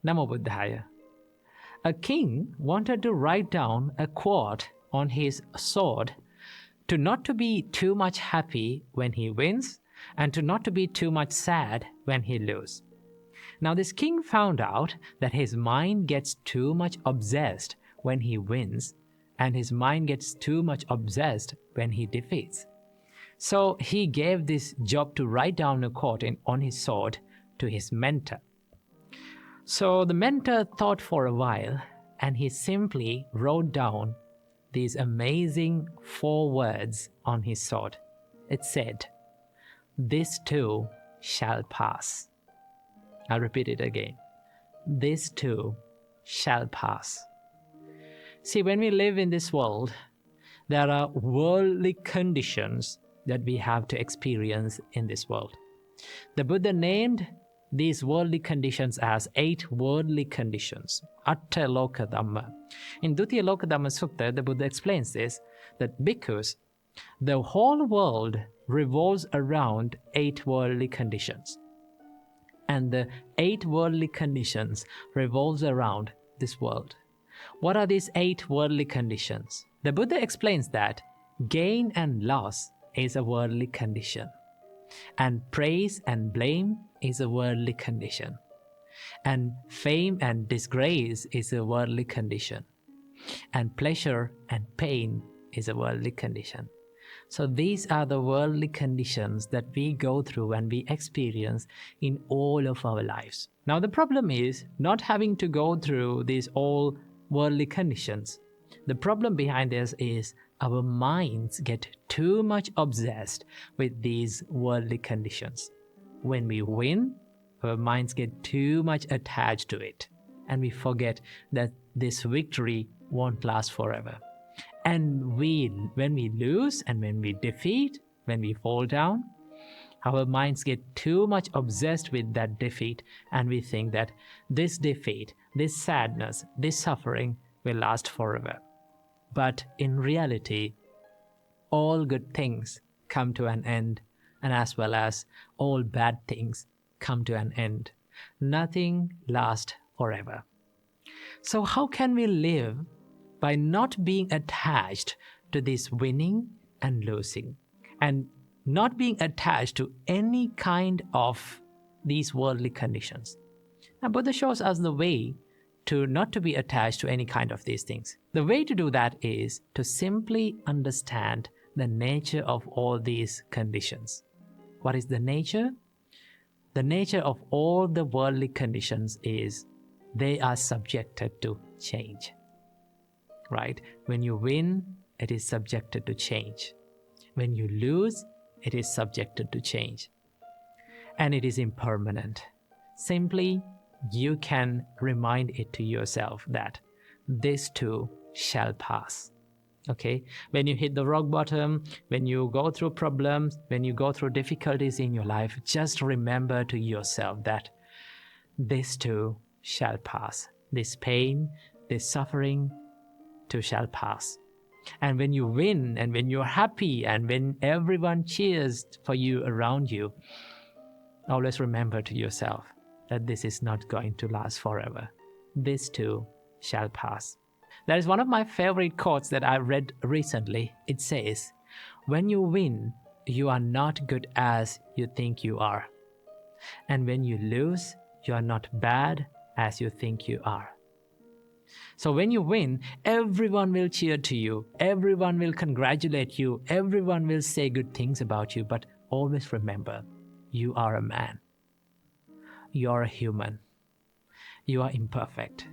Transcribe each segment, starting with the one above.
Namo Buddhaya. A king wanted to write down a quote on his sword to not to be too much happy when he wins and to not to be too much sad when he loses. Now this king found out that his mind gets too much obsessed when he wins and his mind gets too much obsessed when he defeats. So he gave this job to write down a quote on his sword to his mentor. So the mentor thought for a while and he simply wrote down these amazing 4 words on his sword. It said, "This too shall pass." I'll repeat it again. This too shall pass. See, when we live in this world, there are worldly conditions that we have to experience in this world. The Buddha named these worldly conditions as 8 worldly conditions, Attha Loka Dhamma. In Attha Loka Dhamma Sutta, the Buddha explains this, that because the whole world revolves around 8 worldly conditions. And the 8 worldly conditions revolves around this world. What are these 8 worldly conditions? The Buddha explains that gain and loss is a worldly condition, and praise and blame is a worldly condition, and fame and disgrace is a worldly condition, and pleasure and pain is a worldly condition. So these are the worldly conditions that we go through and we experience in all of our lives. Now the problem is not having to go through these all worldly conditions. The problem behind this is our minds get too much obsessed with these worldly conditions. When we win, our minds get too much attached to it, and we forget that this victory won't last forever. And when we lose and when we defeat, when we fall down, our minds get too much obsessed with that defeat, and we think that this defeat, this sadness, this suffering will last forever. But in reality, all good things come to an end, and as well as all bad things come to an end. Nothing lasts forever. So how can we live by not being attached to this winning and losing, and not being attached to any kind of these worldly conditions? Now Buddha shows us the way to not to be attached to any kind of these things. The way to do that is to simply understand the nature of all these conditions. What is the nature? The nature of all the worldly conditions is they are subjected to change. Right? When you win, it is subjected to change. When you lose, it is subjected to change. And it is impermanent. Simply, you can remind it to yourself that this too shall pass. Okay? When you hit the rock bottom, when you go through problems, when you go through difficulties in your life, just remember to yourself that this too shall pass. This pain, this suffering too shall pass. And when you win and when you're happy and when everyone cheers for you around you, always remember to yourself that this is not going to last forever. This too shall pass. That is one of my favorite quotes that I read recently. It says, "When you win, you are not good as you think you are. And when you lose, you are not bad as you think you are." So when you win, everyone will cheer to you, everyone will congratulate you, everyone will say good things about you, but always remember, you are a man. You are a human. You are imperfect.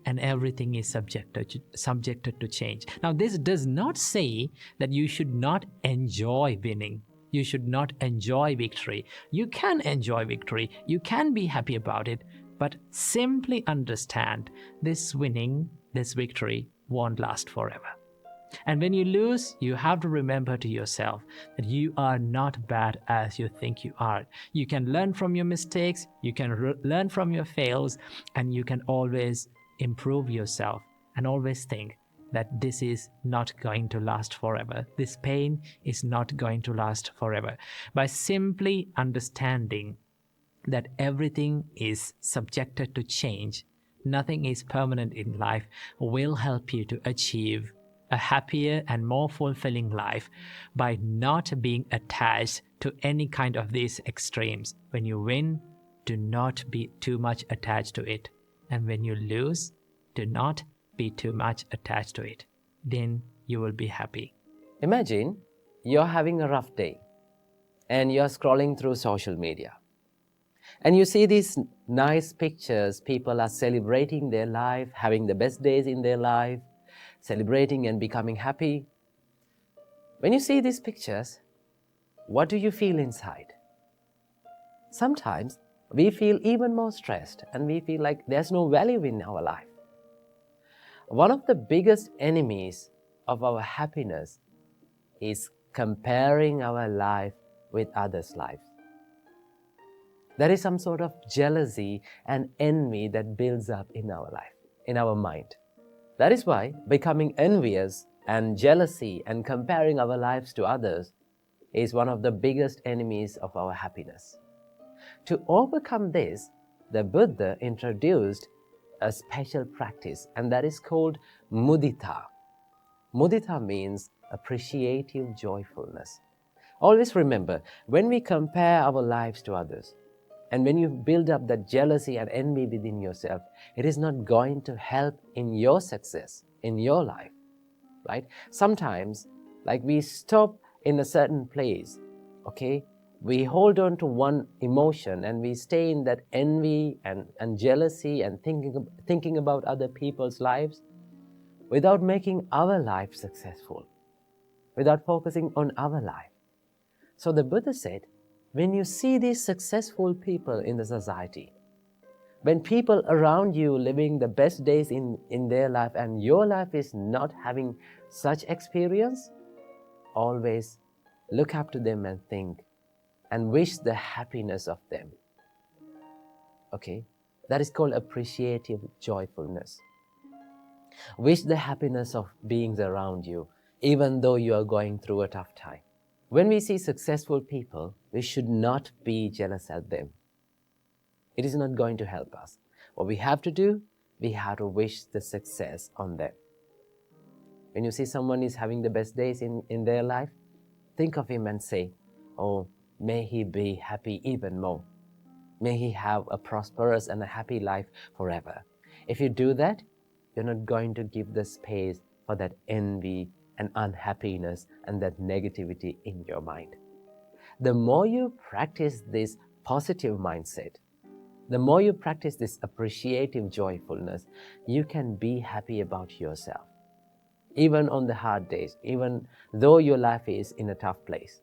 And everything is subjected to change. Now, this does not say that you should not enjoy winning. You should not enjoy victory. You can enjoy victory. You can be happy about it. But simply understand this winning, this victory won't last forever. And when you lose, you have to remember to yourself that you are not bad as you think you are. You can learn from your mistakes, you can learn from your fails, and you can always improve yourself and always think that this is not going to last forever. This pain is not going to last forever. By simply understanding that everything is subjected to change, nothing is permanent in life, will help you to achieve a happier and more fulfilling life by not being attached to any kind of these extremes. When you win, do not be too much attached to it. And when you lose, do not be too much attached to it. Then you will be happy. Imagine you're having a rough day and you're scrolling through social media. And you see these nice pictures, people are celebrating their life, having the best days in their life, celebrating and becoming happy. When you see these pictures, what do you feel inside? Sometimes we feel even more stressed and we feel like there's no value in our life. One of the biggest enemies of our happiness is comparing our life with others' lives. There is some sort of jealousy and envy that builds up in our life, in our mind. That is why becoming envious and jealousy and comparing our lives to others is one of the biggest enemies of our happiness. To overcome this, the Buddha introduced a special practice, and that is called Mudita. Mudita means appreciative joyfulness. Always remember, when we compare our lives to others, and when you build up that jealousy and envy within yourself, it is not going to help in your success, in your life, right? Sometimes, like we stop in a certain place, okay? We hold on to one emotion and we stay in that envy and jealousy and thinking about other people's lives without making our life successful, without focusing on our life. So the Buddha said, when you see these successful people in the society, when people around you living the best days in their life and your life is not having such experience, always look up to them and think and wish the happiness of them. Okay? That is called appreciative joyfulness. Wish the happiness of beings around you, even though you are going through a tough time. When we see successful people, we should not be jealous at them. It is not going to help us. What we have to do, we have to wish the success on them. When you see someone is having the best days in their life, think of him and say, oh, may he be happy even more. May he have a prosperous and a happy life forever. If you do that, you're not going to give the space for that envy and unhappiness and that negativity in your mind. The more you practice this positive mindset, the more you practice this appreciative joyfulness, you can be happy about yourself. Even on the hard days, even though your life is in a tough place.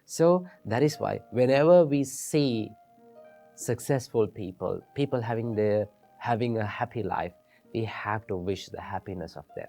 So that is why whenever we see successful people, people having a happy life, we have to wish the happiness of them.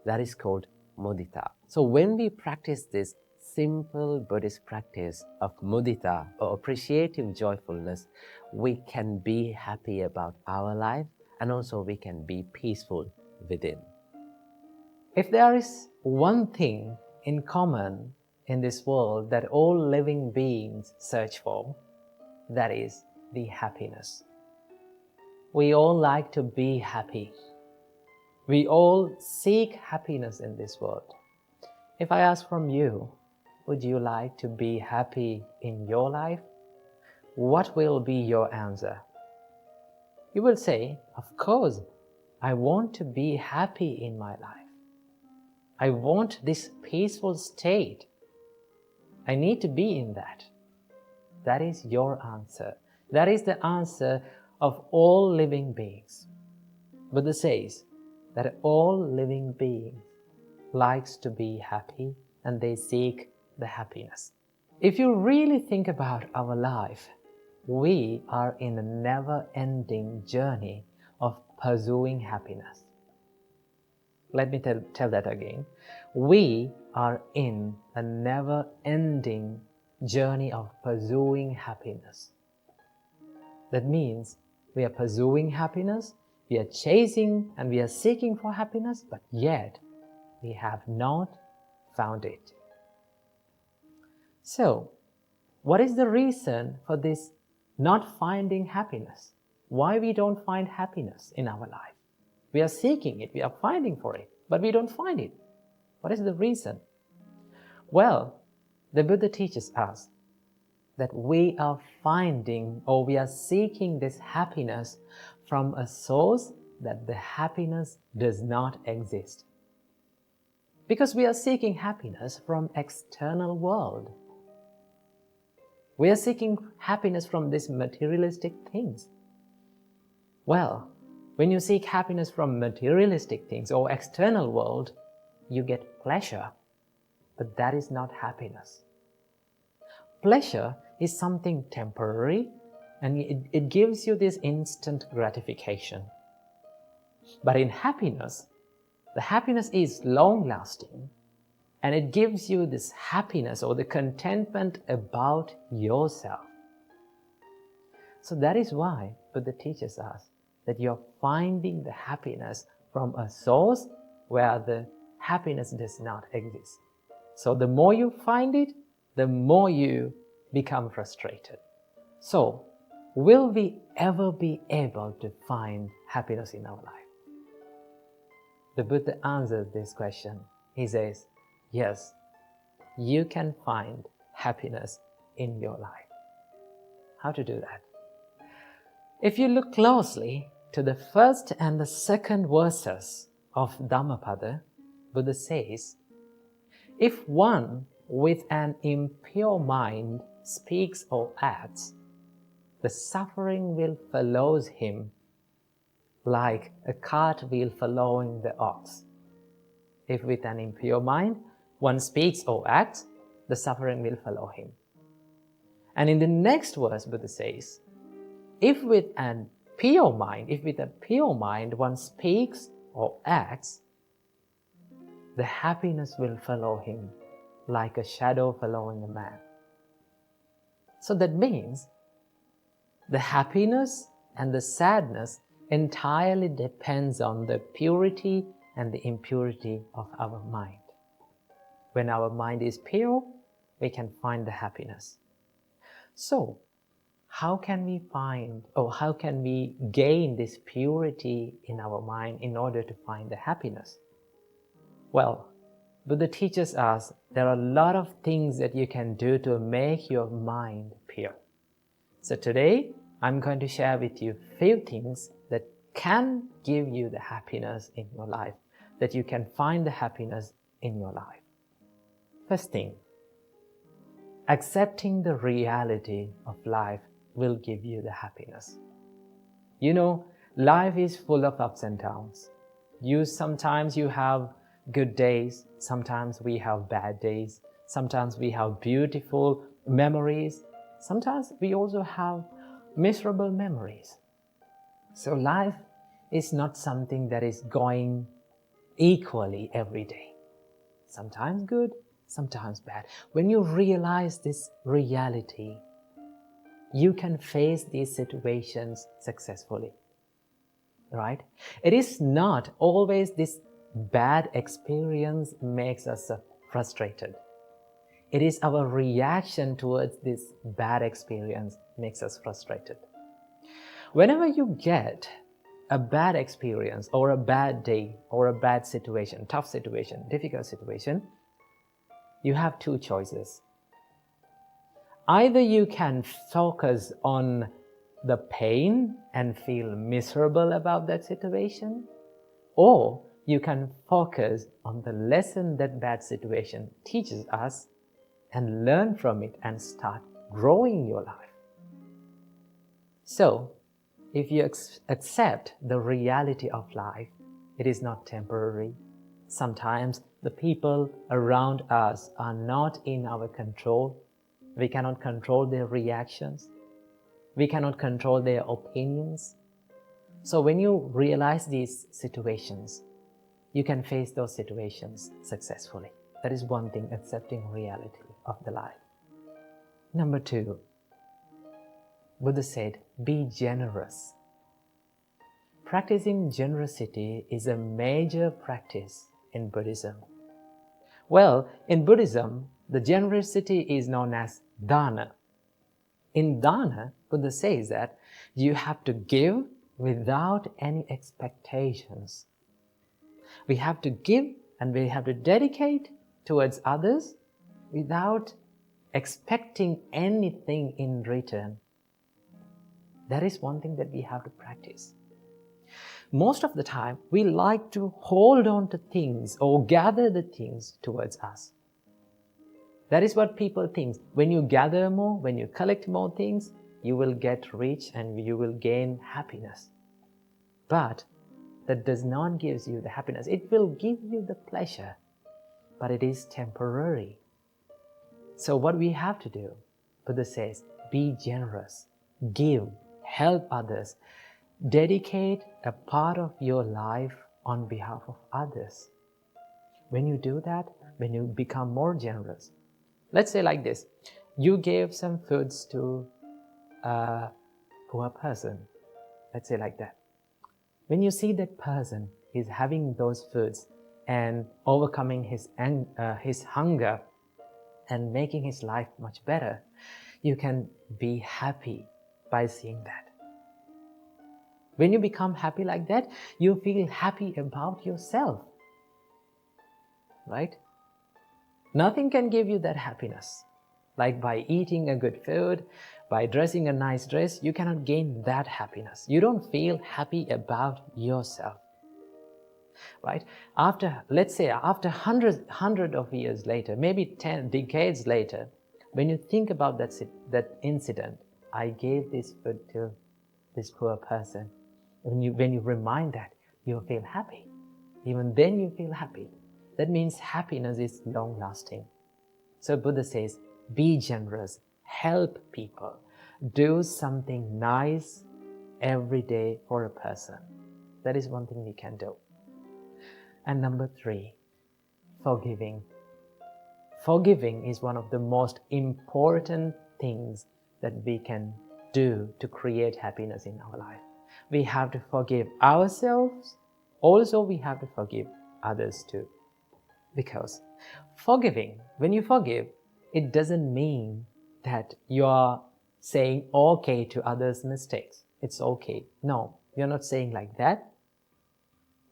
That is called mudita. So when we practice this simple Buddhist practice of mudita or appreciative joyfulness, we can be happy about our life and also we can be peaceful within. If there is one thing in common in this world that all living beings search for, that is the happiness. We all like to be happy. We all seek happiness in this world. If I ask from you, would you like to be happy in your life? What will be your answer? You will say, of course, I want to be happy in my life. I want this peaceful state. I need to be in that. That is your answer. That is the answer of all living beings. Buddha says that all living beings likes to be happy and they seek the happiness. If you really think about our life, we are in a never-ending journey of pursuing happiness. Let me tell that again. We are in a never-ending journey of pursuing happiness. That means we are pursuing happiness, we are chasing and we are seeking for happiness, but yet we have not found it. So, what is the reason for this not finding happiness. Why we don't find happiness in our life? We are seeking it, we are finding for it, but we don't find it. What is the reason? Well, the Buddha teaches us that we are finding or we are seeking this happiness from a source that the happiness does not exist. Because we are seeking happiness from external world. We are seeking happiness from these materialistic things. Well, when you seek happiness from materialistic things or external world, you get pleasure, but that is not happiness. Pleasure is something temporary and it gives you this instant gratification. But in happiness, the happiness is long-lasting and it gives you this happiness or the contentment about yourself. So that is why Buddha teaches us that you're finding the happiness from a source where the happiness does not exist. So the more you find it, the more you become frustrated. So, will we ever be able to find happiness in our life? The Buddha answers this question. He says, yes, you can find happiness in your life. How to do that? If you look closely to the first and the second verses of Dhammapada, Buddha says, if one with an impure mind speaks or acts, the suffering will follow him like a cartwheel following the ox. If with an impure mind one speaks or acts, the suffering will follow him. And in the next verse, Buddha says, if with a pure mind one speaks or acts, the happiness will follow him like a shadow following a man. So that means the happiness and the sadness entirely depends on the purity and the impurity of our mind. When our mind is pure, we can find the happiness. So, how can we find or how can we gain this purity in our mind in order to find the happiness? Well, Buddha teaches us there are a lot of things that you can do to make your mind pure. So today, I'm going to share with you a few things that can give you the happiness in your life, that you can find the happiness in your life. First thing, accepting the reality of life will give you the happiness. You know, life is full of ups and downs. Sometimes you have good days, sometimes we have bad days, sometimes we have beautiful memories, sometimes we also have miserable memories. So life is not something that is going equally every day. Sometimes good, sometimes bad. When you realize this reality, you can face these situations successfully, right? It is not always this bad experience makes us frustrated. It is our reaction towards this bad experience makes us frustrated. Whenever you get a bad experience or a bad day or a bad situation, tough situation, difficult situation, you have two choices. Either you can focus on the pain and feel miserable about that situation, or you can focus on the lesson that bad situation teaches us and learn from it and start growing your life. So, if you accept the reality of life, it is not temporary. Sometimes the people around us are not in our control. We cannot control their reactions. We cannot control their opinions. So when you realize these situations, you can face those situations successfully. That is one thing, accepting reality of the life. Number two, Buddha said, be generous. Practicing generosity is a major practice in Buddhism. Well, in Buddhism, the generosity is known as dana. In dana, Buddha says that you have to give without any expectations. We have to give and we have to dedicate towards others without expecting anything in return. That is one thing that we have to practice. Most of the time, we like to hold on to things or gather the things towards us. That is what people think. When you gather more, when you collect more things, you will get rich and you will gain happiness. But that does not give you the happiness. It will give you the pleasure, but it is temporary. So what we have to do, Buddha says, be generous, give, help others, dedicate a part of your life on behalf of others. When you do that, when you become more generous, let's say like this, you gave some foods to a poor person, let's say like that. When you see that person is having those foods and overcoming his hunger and making his life much better, you can be happy by seeing that. When you become happy like that, you feel happy about yourself, right? Nothing can give you that happiness. Like by eating a good food, by dressing a nice dress, you cannot gain that happiness. You don't feel happy about yourself, right? Let's say after hundred of years later, maybe 10 decades later, when you think about that incident, I gave this food to this poor person. When you remind that, you feel happy. Even then you feel happy. That means happiness is long-lasting. So Buddha says, be generous, help people, do something nice every day for a person. That is one thing we can do. And number 3, forgiving. Forgiving is one of the most important things that we can do to create happiness in our life. We have to forgive ourselves. Also, we have to forgive others too. Because forgiving, when you forgive, it doesn't mean that you are saying okay to others' mistakes. It's okay. No, you're not saying like that.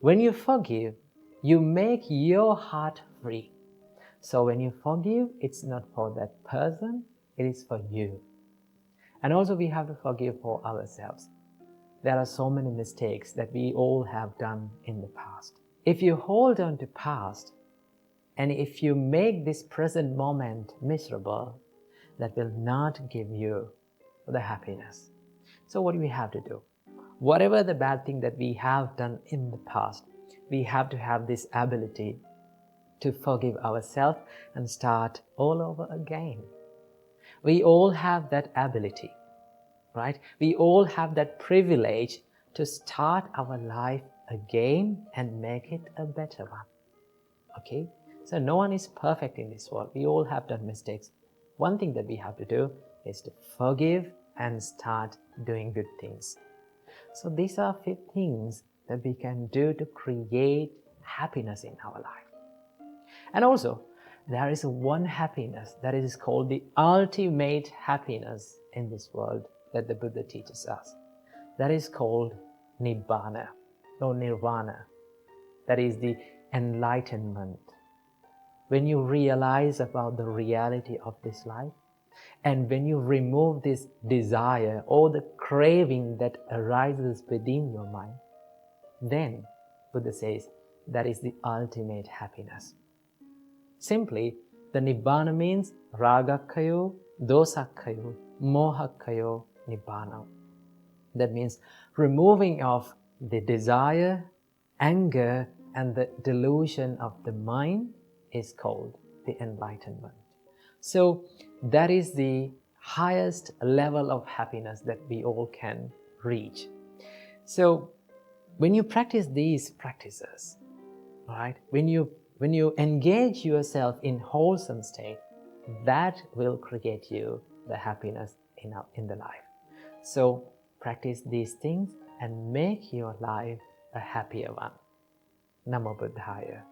When you forgive, you make your heart free. So when you forgive, it's not for that person, it is for you. And also we have to forgive for ourselves. There are so many mistakes that we all have done in the past. If you hold on to past, and if you make this present moment miserable, that will not give you the happiness. So what do we have to do? Whatever the bad thing that we have done in the past, we have to have this ability to forgive ourselves and start all over again. We all have that ability, right? We all have that privilege to start our life again and make it a better one. Okay? So no one is perfect in this world. We all have done mistakes. One thing that we have to do is to forgive and start doing good things. So these are 5 things that we can do to create happiness in our life. And also, there is one happiness that is called the ultimate happiness in this world that the Buddha teaches us. That is called Nibbana or Nirvana. That is the enlightenment. When you realize about the reality of this life, and when you remove this desire or the craving that arises within your mind, then Buddha says that is the ultimate happiness. Simply, the Nibbana means Ragakkayo, Dosakkayo, Mohakkayo, Nibbana. That means removing of the desire, anger, and the delusion of the mind is called the enlightenment. So that is the highest level of happiness that we all can reach. So when you practice these practices, right, when you engage yourself in wholesome state, that will create you the happiness in the life. So practice these things and make your life a happier one. Namo Buddhaya.